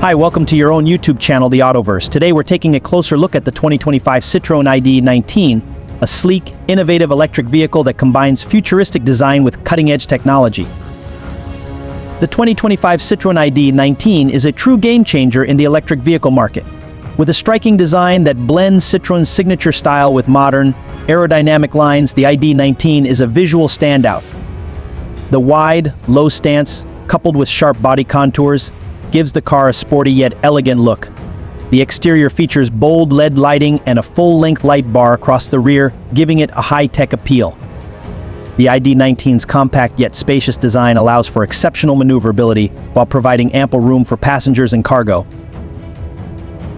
Hi, welcome to your own YouTube channel, TheAutoVerse. Today we're taking a closer look at the 2025 Citroen ID19, a sleek, innovative electric vehicle that combines futuristic design with cutting-edge technology. The 2025 Citroen ID19 is a true game-changer in the electric vehicle market. With a striking design that blends Citroen's signature style with modern, aerodynamic lines, the ID19 is a visual standout. The wide, low stance, coupled with sharp body contours, gives the car a sporty yet elegant look. The exterior features bold LED lighting and a full-length light bar across the rear, giving it a high-tech appeal. The ID19's compact yet spacious design allows for exceptional maneuverability while providing ample room for passengers and cargo.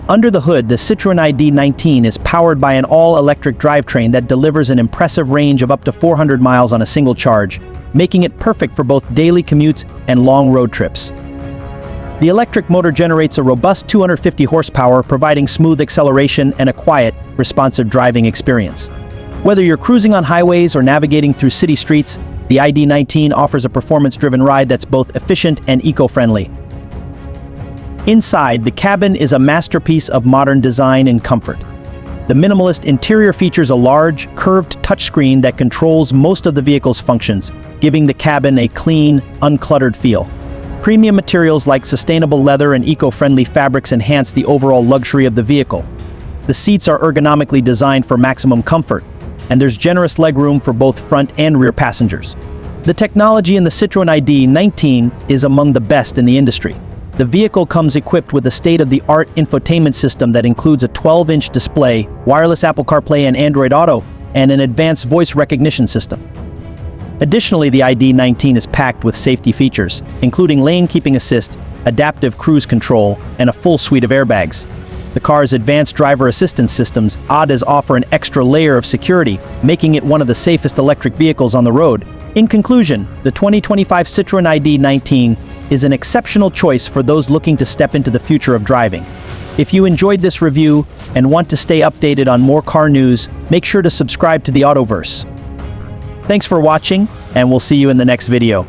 Under the hood, the Citroen ID19 is powered by an all-electric drivetrain that delivers an impressive range of up to 400 miles on a single charge, making it perfect for both daily commutes and long road trips. The electric motor generates a robust 250 horsepower, providing smooth acceleration and a quiet, responsive driving experience. Whether you're cruising on highways or navigating through city streets, the ID19 offers a performance-driven ride that's both efficient and eco-friendly. Inside, the cabin is a masterpiece of modern design and comfort. The minimalist interior features a large, curved touchscreen that controls most of the vehicle's functions, giving the cabin a clean, uncluttered feel. Premium materials like sustainable leather and eco-friendly fabrics enhance the overall luxury of the vehicle. The seats are ergonomically designed for maximum comfort, and there's generous legroom for both front and rear passengers. The technology in the Citroen ID19 is among the best in the industry. The vehicle comes equipped with a state-of-the-art infotainment system that includes a 12-inch display, wireless Apple CarPlay and Android Auto, and an advanced voice recognition system. Additionally, the ID19 is packed with safety features, including lane keeping assist, adaptive cruise control, and a full suite of airbags. The car's advanced driver assistance systems, ADAS, offer an extra layer of security, making it one of the safest electric vehicles on the road. In conclusion, the 2025 Citroen ID19 is an exceptional choice for those looking to step into the future of driving. If you enjoyed this review and want to stay updated on more car news, make sure to subscribe to the TheAutoVerse. Thanks for watching, and we'll see you in the next video.